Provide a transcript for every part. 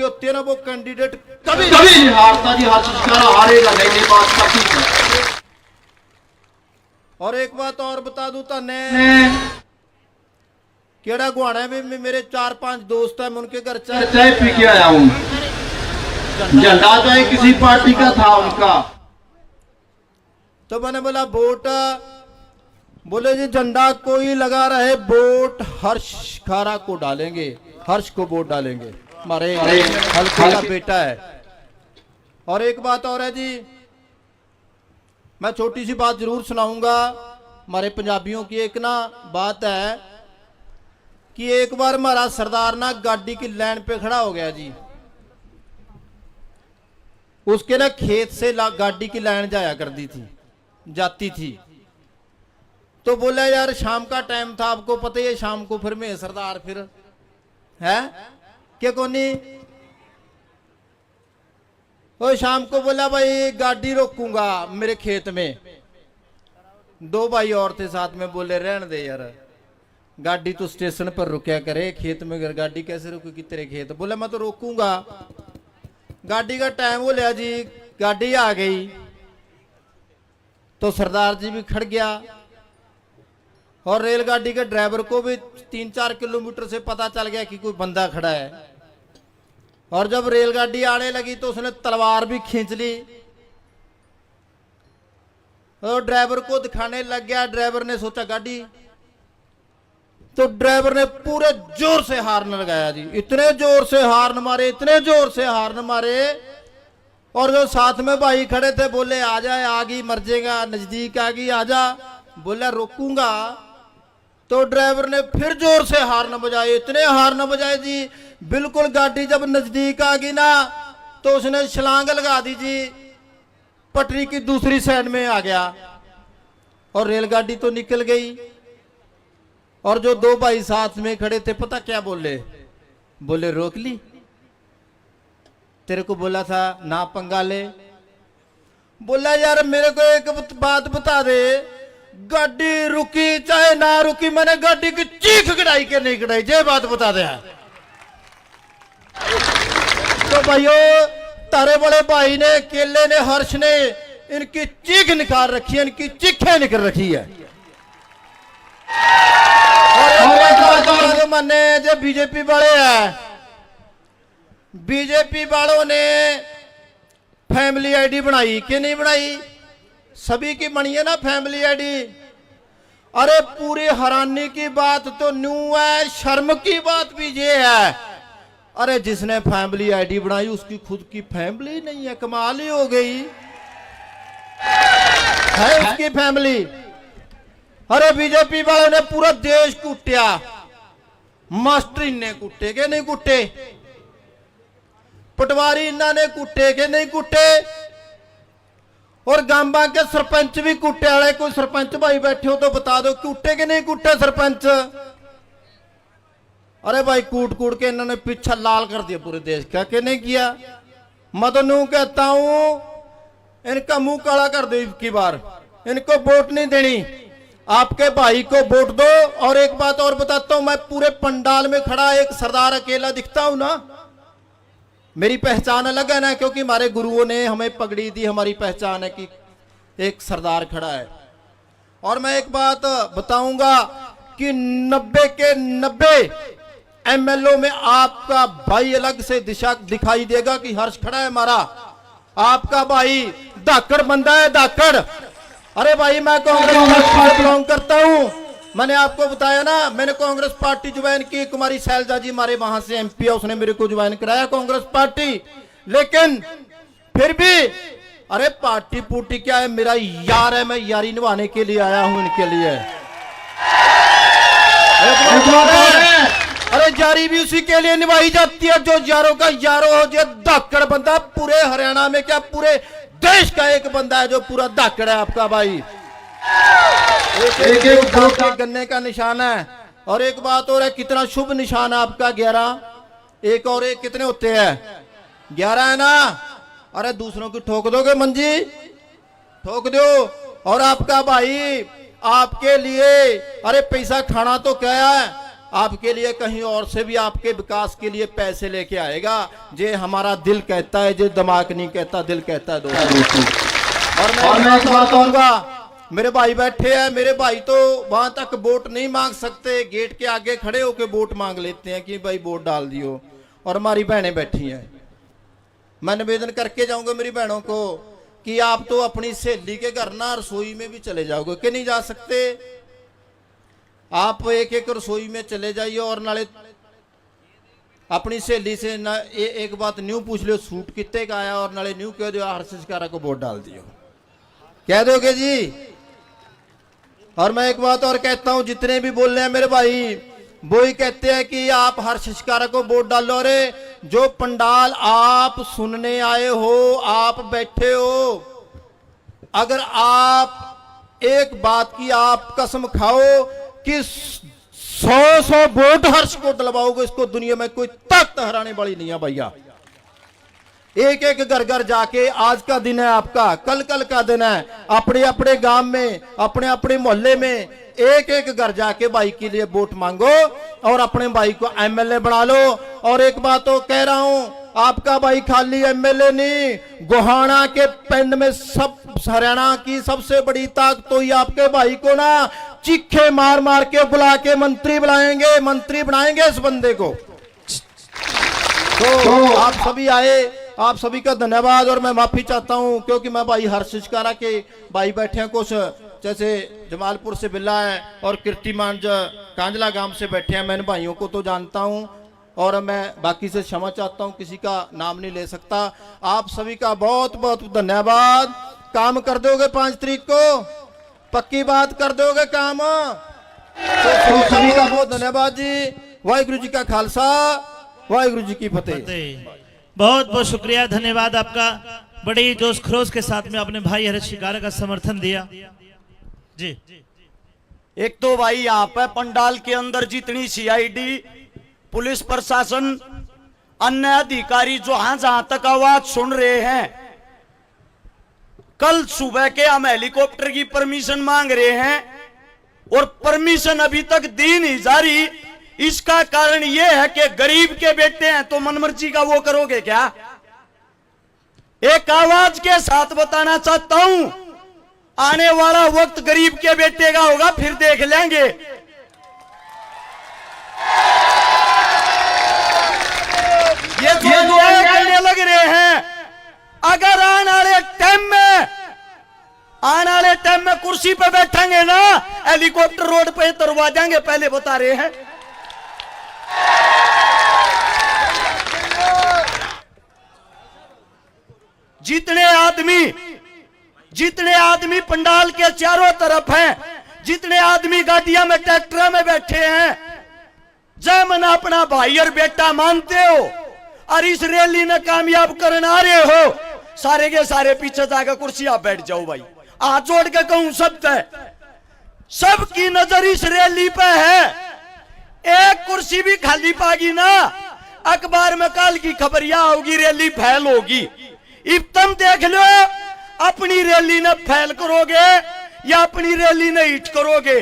होती है ना वो कैंडिडेट कभी कभी नहीं हारता जी, हर चीज का हारेगा नहीं, ये बात पक्की है। और एक बात और बता दूं तने केड़ा गुआना में मेरे 4-5 दोस्त हैं, उनके घर चाय पी के आया हूँ। झंडा तो एक किसी पार्टी का था उनका, तो मैंने बोला वोट, बोले जी झंडा कोई लगा रहे, वोट हर्ष खारा को डालेंगे, हर्ष को वोट डालेंगे, हमारे हल्के का बेटा है। और एक बात और है जी, मैं छोटी सी बात जरूर सुनाऊंगा। हमारे पंजाबियों की एक ना बात है कि एक बार हमारा सरदार ना गाड़ी की लाइन पे खड़ा हो गया जी, उसके ना खेत से गाड़ी की लाइन जाया करती थी, जाती थी। तो बोला यार शाम का टाइम था, आपको पता ही है शाम को फिर में सरदार फिर है क्या कोनी, वो शाम को बोला भाई गाड़ी रोकूंगा मेरे खेत में। दो भाई और थे साथ में, बोले रहने दे यार, गाड़ी तो स्टेशन पर रुकया करे, खेत में गाड़ी कैसे रुकेगी तेरे खेत। बोले मैं तो रोकूंगा। गाड़ी का टाइम हो लिया जी, गाड़ी आ गई तो सरदार जी भी खड़ गया और रेलगाड़ी के ड्राइवर को भी 3-4 किलोमीटर से पता चल गया कि कोई बंदा खड़ा है। और जब रेलगाड़ी आने लगी तो उसने तलवार भी खींच ली और ड्राइवर को दिखाने लग गया। ड्राइवर ने सोचा गाड़ी, तो ड्राइवर ने पूरे जोर से हार्न लगाया जी, इतने जोर से हार्न मारे, इतने जोर से हार्न मारे। और जो साथ में भाई खड़े थे बोले आ जाए, आ गई मर जाएगा, नजदीक आ गई आजा। बोले रोकूंगा। तो ड्राइवर ने फिर जोर से हार्न बजाए, इतने हार्न बजाए जी, बिल्कुल गाड़ी जब नजदीक आ गई ना तो उसने छलांग लगा दी जी, पटरी की दूसरी साइड में आ गया और रेलगाड़ी तो निकल गई। और जो दो भाई साथ में खड़े थे पता क्या बोले, बोले रोक ली, तेरे को बोला था ना पंगा ले। बोला यार मेरे को एक बात बता दे, गाड़ी रुकी चाहे ना रुकी, मैंने गाड़ी की चीख कढ़ाई के नहीं कढ़ाई, ये बात बता दे। तो भाइयों तारे बड़े भाई ने, केले ने, हर्ष ने इनकी चीख निकाल रखी है, इनकी चीखें निकल रखी है। और माने जो बीजेपी वाले हैं, बीजेपी वालों ने फैमिली आईडी बनाई कि नहीं बनाई, सभी की बनी है ना फैमिली आईडी। अरे पूरी हैरानी की बात तो न्यू है, शर्म की बात भी ये है, अरे जिसने फैमिली आईडी बनाई उसकी खुद की फैमिली नहीं है, कमाल ही हो गई है उसकी फैमिली। अरे बीजेपी वालों ने पूरा देश कूटिया, मास्टर इन्ने कुटे के नहीं कुटे, पटवारी इन्होंने कुटे के नहीं कुटे, और गांबा के सरपंच भी कुटे वाले। कोई सरपंच भाई बैठे हो तो बता दो कुटे के नहीं कुटे सरपंच। अरे भाई कूट कूट के इन्होंने पीछा लाल कर दिया पूरे देश का, कि नहीं किया। मैं तो न्यू कहता हूं इनका मुंह काला कर दो की बार, इनको वोट नहीं देनी, आपके भाई को वोट दो। और एक बात और बताता हूं, मैं पूरे पंडाल में खड़ा एक सरदार अकेला दिखता हूं ना, मेरी पहचान अलग है ना, क्योंकि हमारे गुरुओं ने हमें पगड़ी दी, हमारी पहचान है कि एक सरदार खड़ा है। और मैं एक बात बताऊंगा कि 90 के 90 एमएलओ में आपका भाई अलग से दिशा दिखाई देगा कि हर्ष खड़ा है हमारा, आपका भाई धाकड़ बंदा है, धाकड़। अरे भाई मैं कांग्रेस पार्टी बिलोंग करता हूं, मैंने आपको बताया ना, मैंने कांग्रेस पार्टी ज्वाइन की, कुमारी शैलजा जी हमारे वहां से एमपी है, उसने मेरे को ज्वाइन कराया कांग्रेस पार्टी। लेकिन फिर भी अरे पार्टी पूर्टी क्या है, मेरा यार है, मैं यारी निभाने के लिए आया हूं इनके लिए। अरे यारी भी उसी के लिए निभाई जाती है जो यारों का यारो हो। जो धाकड़ बंदा पूरे हरियाणा में क्या पूरे देश का एक बंदा है जो पूरा धाकड़ है आपका भाई, एक गन्ने का निशान है। और एक बात और है, कितना शुभ निशान है आपका 11, एक और एक कितने होते हैं 11 है ना। अरे दूसरों की ठोक दोगे मंजी, ठोक दो। और आपका भाई आपके लिए अरे पैसा खाना तो क्या है, आपके लिए कहीं और से भी आपके विकास के लिए पैसे लेके आएगा। ये हमारा दिल कहता है, जो दिमाग नहीं कहता, दिल कहता है दोस्तों। और मैं एक बात कहूंगा, मेरे भाई बैठे हैं, मेरे भाई तो वहां तक वोट नहीं मांग सकते, गेट के आगे खड़े होके वोट मांग लेते हैं कि भाई वोट डाल दियो। और हमारी बहनें बैठी हैं, मैं निवेदन करके जाऊंगा मेरी बहनों को कि आप तो अपनी सहेली के घर ना रसोई में भी चले जाओगे, कि नहीं जा सकते? आप एक एक रसोई में चले जाइए और नाले अपनी सहेली से ना एक बात न्यू पूछ लो, सूट कितने का आया, और नाले न्यू कह दो हर्षित कारा को वोट डाल दियो, कह दोगे जी। और मैं एक बात और कहता हूं, जितने भी बोल रहे हैं मेरे भाई वो ही कहते हैं कि आप हर्षित कारा को वोट डालो। अरे जो पंडाल आप सुनने आए हो, आप बैठे हो, अगर आप एक बात की आप कसम खाओ कि 100 वोट हर्ष को डलवाओगे, इसको दुनिया में कोई ताकत हराने वाली नहीं है भैया। एक एक घर घर जाके, आज का दिन है आपका, कल कल का दिन है, अपने अपने गांव में, अपने अपने मोहल्ले में एक एक घर जाके भाई के लिए वोट मांगो और अपने भाई को एमएलए बना लो। और एक बात तो कह रहा हूं, आपका भाई खाली एमएलए नहीं, गोहाना के पिंड में सब हरियाणा की सबसे बड़ी ताकत तो ही आपके भाई को ना चीखे मार मार के बुला के मंत्री बुलाएंगे, मंत्री बनाएंगे इस बंदे को। तो आप सभी आए, आप सभी का धन्यवाद। और मैं माफी चाहता हूं क्योंकि मैं भाई हर्षित कारा के भाई बैठे हैं, कुछ जैसे जमालपुर से बिल्ला है और कीर्तिमान कांजला गांव से बैठे हैं, मैं इन भाइयों को तो जानता हूं और मैं बाकी से क्षमा चाहता हूं, किसी का नाम नहीं ले सकता। आप सभी का बहुत बहुत धन्यवाद। काम कर दोगे 5 तारीख को, पक्की बात कर दोगे काम, तो सभी का बहुत धन्यवाद जी। वाहिगुरु जी का खालसा, वाहिगुरु जी की फतेह। बहुत बहुत शुक्रिया, धन्यवाद आपका। बड़ी जोश खरोश के साथ में अपने भाई हर्षित कारा का समर्थन दिया जी। एक तो भाई यहाँ पे पंडाल के अंदर जितनी सीआईडी, पुलिस प्रशासन, अन्य अधिकारी जहां तक आवाज सुन रहे हैं, कल सुबह के हम हेलीकॉप्टर की परमिशन मांग रहे हैं और परमिशन अभी तक दी नहीं जा रही। इसका कारण यह है कि गरीब के बेटे हैं तो मनमर्जी का वो करोगे क्या? एक आवाज के साथ बताना चाहता हूं, आने वाला वक्त गरीब के बेटे का होगा, फिर देख लेंगे। ये दुआ करने लग रहे हैं, अगर आने वाले टाइम में कुर्सी पे बैठेंगे ना, हेलीकॉप्टर रोड पे तरवा देंगे, पहले बता रहे हैं। जितने आदमी पंडाल के चारों तरफ हैं, जितने आदमी गाड़ियां में, ट्रैक्टर में बैठे हैं, जय मन अपना भाई और बेटा मानते हो और इस रैली में कामयाब करने आ रहे हो, सारे के सारे पीछे जाकर कुर्सी आप बैठ जाओ भाई। हाथ जोड़ के कहूं सबकी नजर इस रैली पे है। एक कुर्सी भी खाली पागी ना, अखबार में कल की खबरिया होगी, रैली फैल होगी। अब तुम देख लो, अपनी रैली ने फैल करोगे या अपनी रैली ने हिट करोगे।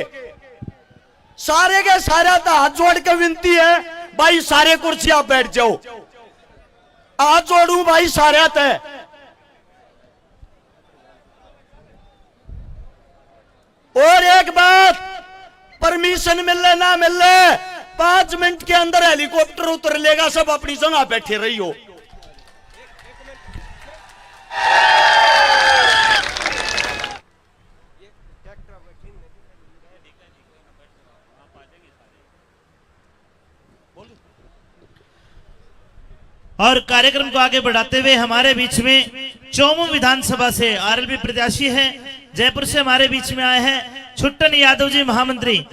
सारे के सारे तो हाथ जोड़ के विनती है भाई, सारे कुर्सी आप बैठ जाओ। हाथ जोड़ू भाई सारे तय। और एक बात, परमिशन मिले ना मिले, 5 मिनट के अंदर हेलीकॉप्टर उतर लेगा, सब अपनी जगह बैठे रही हो। और कार्यक्रम को आगे बढ़ाते हुए हमारे बीच में चौमू विधानसभा से आरएलपी प्रत्याशी हैं, जयपुर से हमारे बीच में आए हैं छुट्टन यादव जी महामंत्री।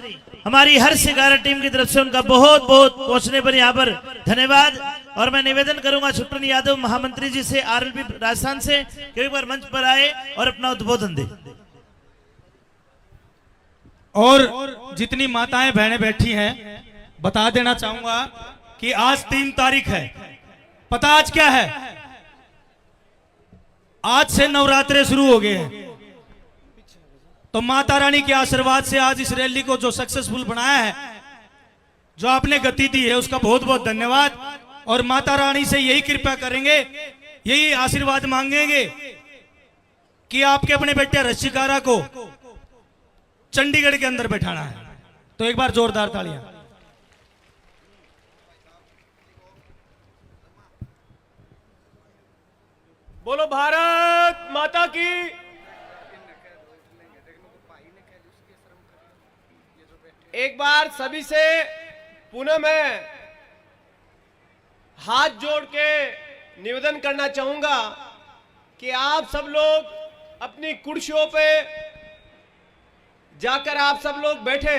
हमारी हर सिगारा टीम की तरफ से उनका बहुत बहुत पहुंचने पर यहाँ पर धन्यवाद। और मैं निवेदन करूंगा छुट्टन यादव महामंत्री जी से, आरएलपी राजस्थान से, कि एक बार मंच पर आए और अपना उद्बोधन दे। और जितनी माताएं बहनें बैठी हैं, बता देना चाहूंगा कि आज 3 तारीख है। पता आज क्या है? आज से नवरात्रे शुरू हो गए हैं। तो माता रानी के आशीर्वाद से आज इस रैली को जो सक्सेसफुल बनाया है, जो आपने गति दी है उसका बहुत बहुत धन्यवाद। और माता रानी से यही कृपा करेंगे, यही आशीर्वाद मांगेंगे कि आपके अपने बेटे रशिकारा को चंडीगढ़ के अंदर बैठाना है। तो एक बार जोरदार तालियां। बोलो भारत माता की। एक बार सभी से पुनः मैं हाथ जोड़ के निवेदन करना चाहूंगा कि आप सब लोग अपनी कुर्सियों पे जाकर आप सब लोग बैठे।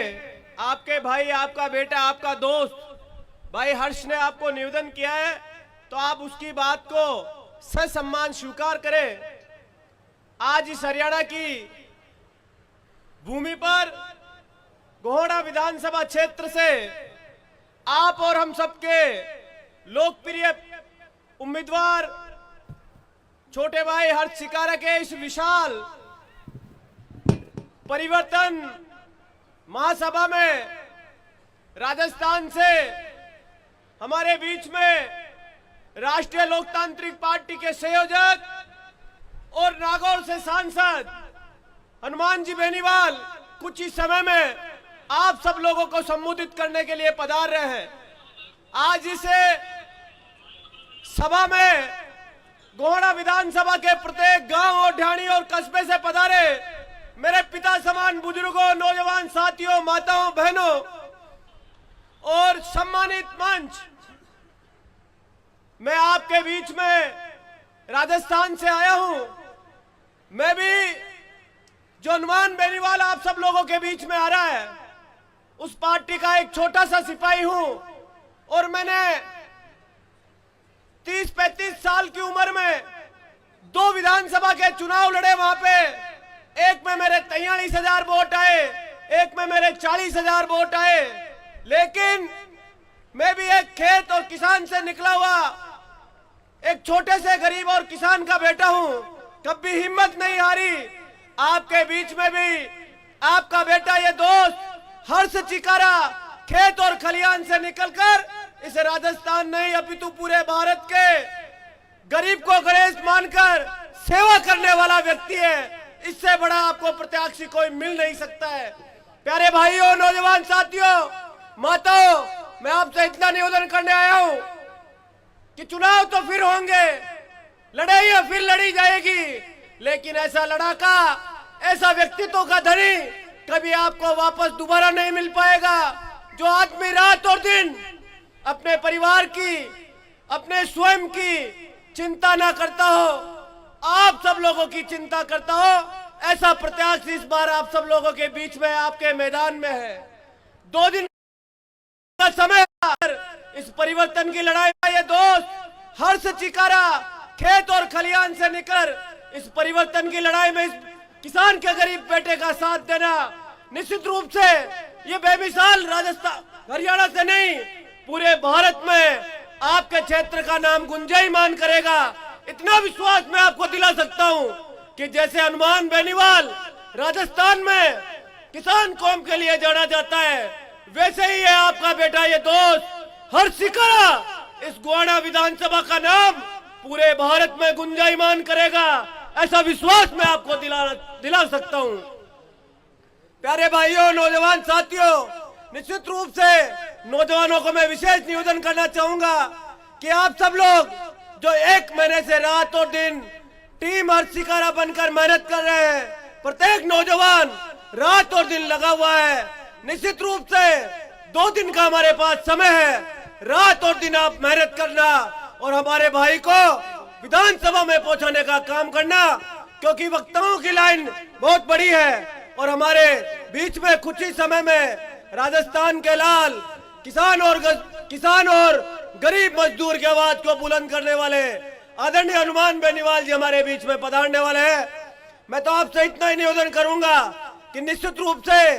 आपके भाई, आपका बेटा, आपका दोस्त भाई हर्ष ने आपको निवेदन किया है तो आप उसकी बात को ससम्मान स्वीकार करें। आज इस हरियाणा की भूमि पर गोहड़ा विधानसभा क्षेत्र से आप और हम सबके लोकप्रिय उम्मीदवार छोटे भाई हर्ष शिकारा के इस विशाल परिवर्तन महासभा में राजस्थान से हमारे बीच में राष्ट्रीय लोकतांत्रिक पार्टी के संयोजक और नागौर से सांसद हनुमान जी बेनीवाल कुछ ही समय में आप सब लोगों को संबोधित करने के लिए पधार रहे हैं। आज इस सभा में गोहड़ा विधानसभा के प्रत्येक गांव और ढाणी और कस्बे से पधारे मेरे पिता समान बुजुर्गों, नौजवान साथियों, माताओं, बहनों और सम्मानित मंच, मैं आपके बीच में राजस्थान से आया हूं। मैं भी जो हनुमान बेनीवाल आप सब लोगों के बीच में आ रहा है उस पार्टी का एक छोटा सा सिपाही हूं और मैंने 30-35 साल की उम्र में 2 विधानसभा के चुनाव लड़े। वहां पे एक में मेरे 43,000 वोट आए, एक में मेरे 40,000 वोट आए। लेकिन मैं भी एक खेत और किसान से निकला हुआ एक छोटे से गरीब और किसान का बेटा हूं। कभी हिम्मत नहीं हारी। आपके बीच में भी आपका बेटा, ये दोस्त हर्ष चिकारा खेत और खलियान से निकलकर इस राजस्थान नहीं अपितु पूरे भारत के गरीब को गणेश मानकर सेवा करने वाला व्यक्ति है। इससे बड़ा आपको प्रत्याशी कोई मिल नहीं सकता है। प्यारे भाइयों, नौजवान साथियों, माताओं, मैं आपसे इतना निवेदन करने आया हूं कि चुनाव तो फिर होंगे, लड़ाई फिर लड़ी जाएगी, लेकिन ऐसा लड़ाका, ऐसा व्यक्तित्व का धनी कभी आपको वापस दोबारा नहीं मिल पाएगा। जो आदमी रात और दिन अपने परिवार की, अपने स्वयं की चिंता ना करता हो, आप सब लोगों की चिंता करता हो, ऐसा प्रत्याशी इस बार आप सब लोगों के बीच में आपके मैदान में है। 2 दिन का समय इस परिवर्तन की लड़ाई में ये दोस्त हर्ष चिकारा खेत और खलियान से निकल इस परिवर्तन की लड़ाई में इस किसान के गरीब बेटे का साथ देना निश्चित रूप से ये बेमिसाल राजस्थान, हरियाणा से नहीं पूरे भारत में आपके क्षेत्र का नाम गुंजायमान करेगा। इतना विश्वास मैं आपको दिला सकता हूं कि जैसे हनुमान बेनीवाल राजस्थान में किसान कौम के लिए जाना जाता है, वैसे ही है आपका बेटा ये दोस्त हर्ष चिकारा इस गोहड़ा विधानसभा का नाम पूरे भारत में गुंजायमान करेगा। ऐसा विश्वास मैं आपको दिला सकता हूं। प्यारे भाइयों, नौजवान साथियों, निश्चित रूप से नौजवानों को मैं विशेष निवेदन करना चाहूंगा कि आप सब लोग जो 1 महीने से रात और दिन टीम हर्ष चिकारा बनकर मेहनत कर रहे हैं, प्रत्येक नौजवान रात और दिन लगा हुआ है। निश्चित रूप से 2 दिन का हमारे पास समय है, रात और दिन आप मेहनत करना और हमारे भाई को विधानसभा में पहुंचाने का काम करना, क्योंकि वक्ताओं की लाइन बहुत बड़ी है और हमारे बीच में कुछ ही समय में राजस्थान के लाल किसान और गरीब मजदूर की आवाज को बुलंद करने वाले आदरणीय हनुमान बेनीवाल जी हमारे बीच में पधारने वाले हैं। मैं तो आपसे इतना ही निवेदन करूंगा कि निश्चित रूप से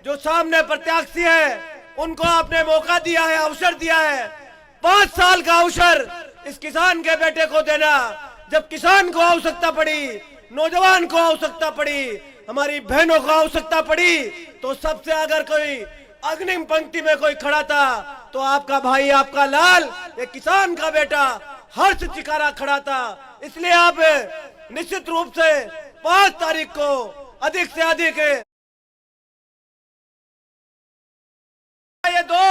जो सामने प्रत्याशी है उनको आपने मौका दिया है, अवसर दिया है। 5 साल का अवसर इस किसान के बेटे को देना। जब किसान को आवश्यकता पड़ी, नौजवान को आवश्यकता पड़ी, हमारी बहनों को आवश्यकता पड़ी, तो सबसे अगर कोई अग्निम पंक्ति में कोई खड़ा था तो आपका भाई, आपका लाल, ये किसान का बेटा हर्ष चिकारा खड़ा था। इसलिए आप निश्चित रूप से 5 तारीख को अधिक से अधिक ये दो